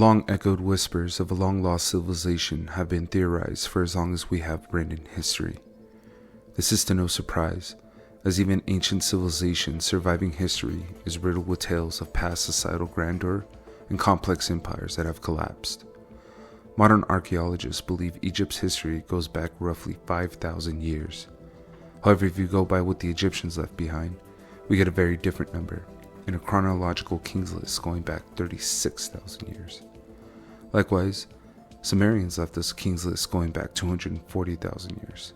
long-echoed whispers of a long-lost civilization have been theorized for as long as we have written history. This is to no surprise, as even ancient civilizations surviving history is riddled with tales of past societal grandeur and complex empires that have collapsed. Modern archaeologists believe Egypt's history goes back roughly 5,000 years. However, if you go by what the Egyptians left behind, we get a very different number, in a chronological kings list going back 36,000 years. Likewise, Sumerians left us a kings list going back 240,000 years.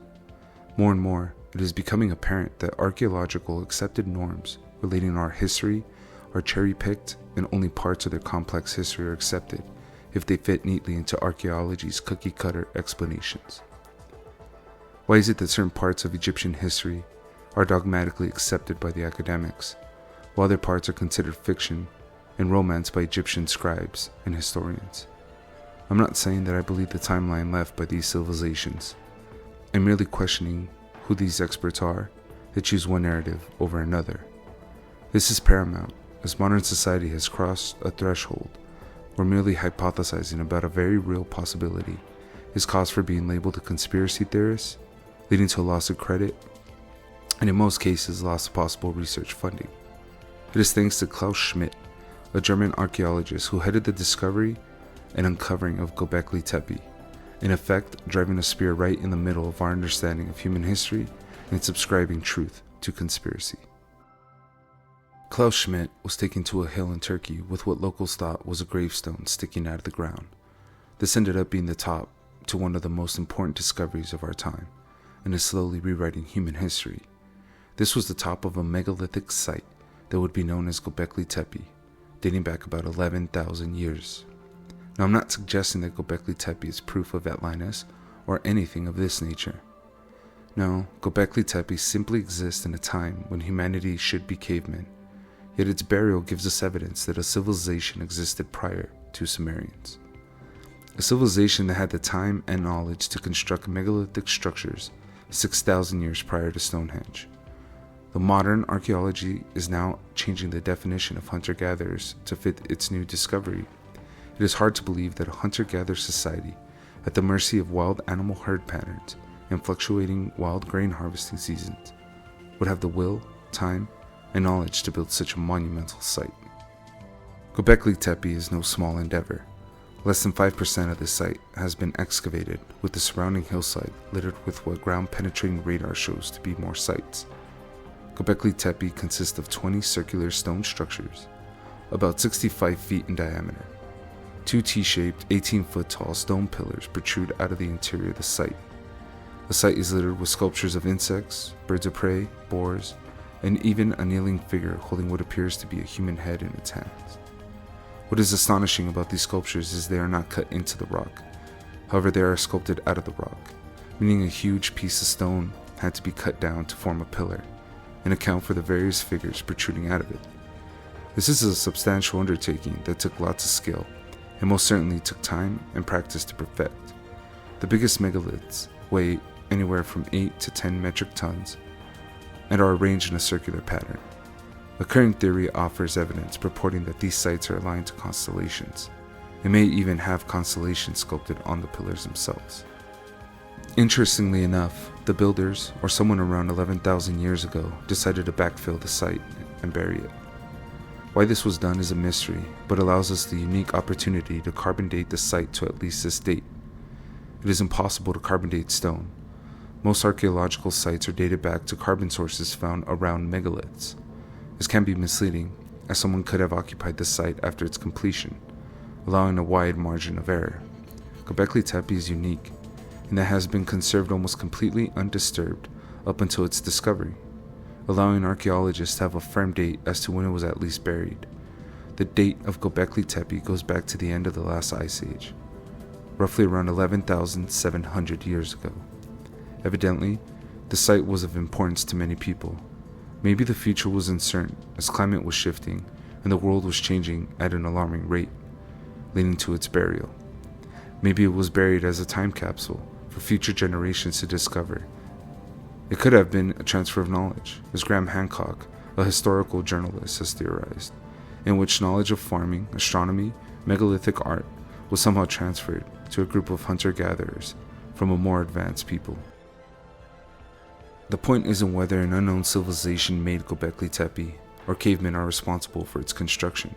More and more, it is becoming apparent that archaeological accepted norms relating to our history are cherry-picked, and only parts of their complex history are accepted if they fit neatly into archaeology's cookie-cutter explanations. Why is it that certain parts of Egyptian history are dogmatically accepted by the academics, while other parts are considered fiction and romance by Egyptian scribes and historians? I'm not saying that I believe the timeline left by these civilizations. I'm merely questioning who these experts are that choose one narrative over another. This is paramount, as modern society has crossed a threshold where merely hypothesizing about a very real possibility is cause for being labeled a conspiracy theorist, leading to a loss of credit, and in most cases loss of possible research funding. It is thanks to Klaus Schmidt, a German archaeologist who headed the discovery and uncovering of Göbekli Tepe, in effect driving a spear right in the middle of our understanding of human history and subscribing truth to conspiracy. Klaus Schmidt was taken to a hill in Turkey with what locals thought was a gravestone sticking out of the ground. This ended up being the top to one of the most important discoveries of our time, and is slowly rewriting human history. This was the top of a megalithic site that would be known as Gobekli Tepe, dating back about 11,000 years. Now, I'm not suggesting that Gobekli Tepe is proof of Atlantis or anything of this nature. No, Gobekli Tepe simply exists in a time when humanity should be cavemen, yet its burial gives us evidence that a civilization existed prior to Sumerians. A civilization that had the time and knowledge to construct megalithic structures 6,000 years prior to Stonehenge. The modern archaeology is now changing the definition of hunter-gatherers to fit its new discovery. It is hard to believe that a hunter-gatherer society, at the mercy of wild animal herd patterns and fluctuating wild grain harvesting seasons, would have the will, time, and knowledge to build such a monumental site. Gobekli Tepe is no small endeavor. Less than 5% of the site has been excavated, with the surrounding hillside littered with what ground-penetrating radar shows to be more sites. Gobekli Tepe consists of 20 circular stone structures, about 65 feet in diameter. 2 T-shaped, 18-foot tall stone pillars protrude out of the interior of the site. The site is littered with sculptures of insects, birds of prey, boars, and even a kneeling figure holding what appears to be a human head in its hands. What is astonishing about these sculptures is they are not cut into the rock. However, they are sculpted out of the rock, meaning a huge piece of stone had to be cut down to form a pillar and account for the various figures protruding out of it. This is a substantial undertaking that took lots of skill, and most certainly took time and practice to perfect. The biggest megaliths weigh anywhere from 8 to 10 metric tons and are arranged in a circular pattern. The current theory offers evidence purporting that these sites are aligned to constellations. It may even have constellations sculpted on the pillars themselves. Interestingly enough, the builders, or someone around 11,000 years ago, decided to backfill the site and bury it. Why this was done is a mystery, but allows us the unique opportunity to carbon date the site to at least this date. It is impossible to carbon date stone. Most archaeological sites are dated back to carbon sources found around megaliths. This can be misleading, as someone could have occupied the site after its completion, allowing a wide margin of error. Gobekli Tepe is unique, and that has been conserved almost completely undisturbed up until its discovery, allowing archaeologists to have a firm date as to when it was at least buried. The date of Gobekli Tepe goes back to the end of the last ice age, roughly around 11,700 years ago. Evidently, the site was of importance to many people. Maybe the future was uncertain as climate was shifting and the world was changing at an alarming rate, leading to its burial. Maybe it was buried as a time capsule for future generations to discover. It could have been a transfer of knowledge, as Graham Hancock, a historical journalist, has theorized, in which knowledge of farming, astronomy, megalithic art, was somehow transferred to a group of hunter-gatherers from a more advanced people. The point isn't whether an unknown civilization made Gobekli Tepe or cavemen are responsible for its construction.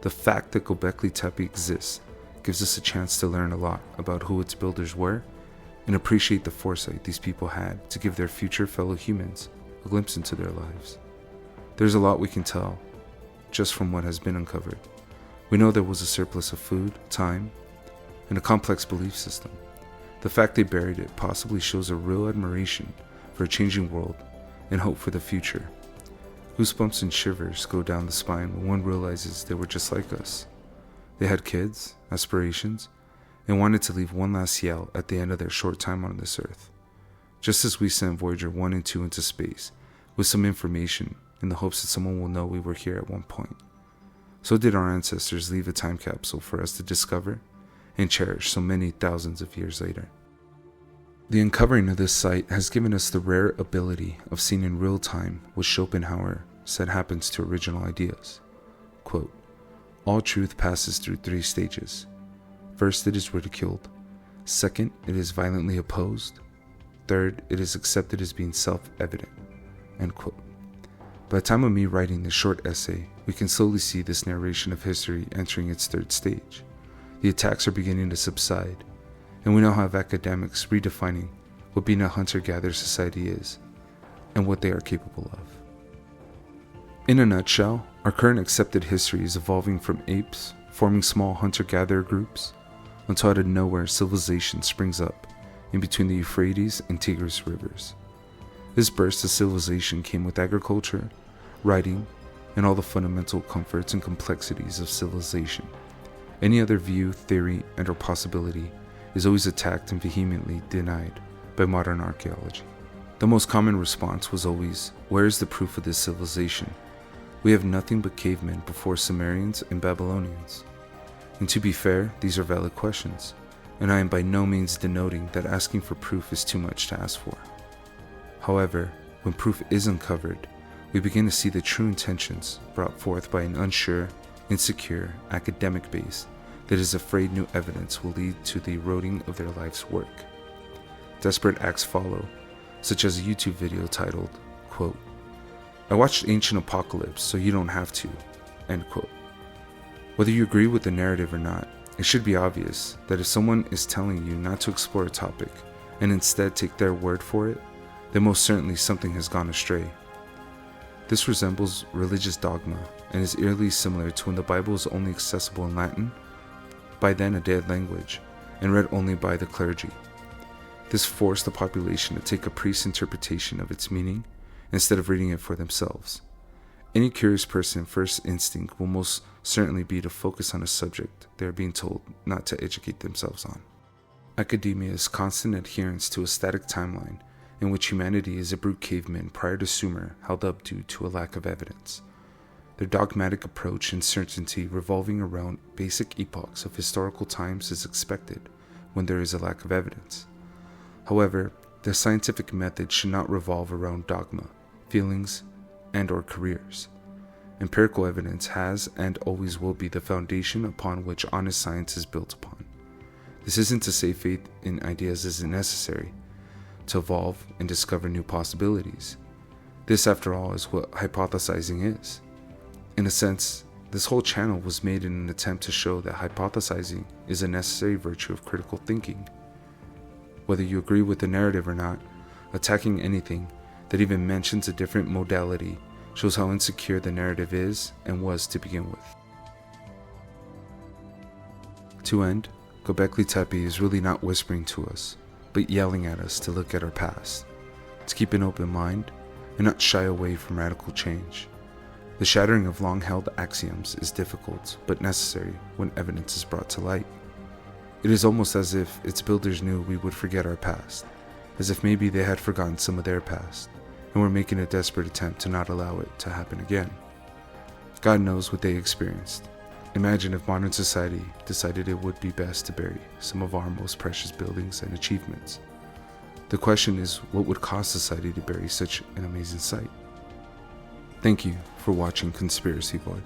The fact that Gobekli Tepe exists gives us a chance to learn a lot about who its builders were and appreciate the foresight these people had to give their future fellow humans a glimpse into their lives. There's a lot we can tell just from what has been uncovered. We know there was a surplus of food, time, and a complex belief system. The fact they buried it possibly shows a real admiration for a changing world and hope for the future. Goosebumps and shivers go down the spine when one realizes they were just like us. They had kids, aspirations, and wanted to leave one last yell at the end of their short time on this earth. Just as we sent Voyager 1 and 2 into space with some information in the hopes that someone will know we were here at one point, so did our ancestors leave a time capsule for us to discover and cherish so many thousands of years later. The uncovering of this site has given us the rare ability of seeing in real time what Schopenhauer said happens to original ideas. Quote, "All truth passes through 3 stages. First, it is ridiculed. Second, it is violently opposed. Third, it is accepted as being self-evident." End quote. By the time of me writing this short essay, we can slowly see this narration of history entering its 3rd stage. The attacks are beginning to subside, and we now have academics redefining what being a hunter-gatherer society is and what they are capable of. In a nutshell, our current accepted history is evolving from apes, forming small hunter-gatherer groups, until out of nowhere civilization springs up in between the Euphrates and Tigris rivers. This burst of civilization came with agriculture, writing, and all the fundamental comforts and complexities of civilization. Any other view, theory, and or possibility is always attacked and vehemently denied by modern archaeology. The most common response was always, where is the proof of this civilization? We have nothing but cavemen before Sumerians and Babylonians. And to be fair, these are valid questions, and I am by no means denoting that asking for proof is too much to ask for. However, when proof is uncovered, we begin to see the true intentions brought forth by an unsure, insecure academic base that is afraid new evidence will lead to the eroding of their life's work. Desperate acts follow, such as a YouTube video titled, quote, "I watched Ancient Apocalypse so you don't have to," end quote. Whether you agree with the narrative or not, it should be obvious that if someone is telling you not to explore a topic and instead take their word for it, then most certainly something has gone astray. This resembles religious dogma and is eerily similar to when the Bible was only accessible in Latin, by then a dead language, and read only by the clergy. This forced the population to take a priest's interpretation of its meaning instead of reading it for themselves. Any curious person's first instinct will most certainly be to focus on a subject they are being told not to educate themselves on. Academia's constant adherence to a static timeline in which humanity is a brute caveman prior to Sumer held up due to a lack of evidence. Their dogmatic approach and certainty revolving around basic epochs of historical times is expected when there is a lack of evidence. However, their scientific method should not revolve around dogma, feelings, and or careers. Empirical evidence has and always will be the foundation upon which honest science is built upon. This isn't to say faith in ideas isn't necessary to evolve and discover new possibilities. This, after all, is what hypothesizing is. In a sense, this whole channel was made in an attempt to show that hypothesizing is a necessary virtue of critical thinking. Whether you agree with the narrative or not, attacking anything that even mentions a different modality shows how insecure the narrative is and was to begin with. To end, Gobekli Tepe is really not whispering to us, but yelling at us to look at our past, to keep an open mind and not shy away from radical change. The shattering of long-held axioms is difficult but necessary when evidence is brought to light. It is almost as if its builders knew we would forget our past, as if maybe they had forgotten some of their past, and were making a desperate attempt to not allow it to happen again. God knows what they experienced. Imagine if modern society decided it would be best to bury some of our most precious buildings and achievements. The question is, what would cause society to bury such an amazing site? Thank you for watching Conspiracy Void.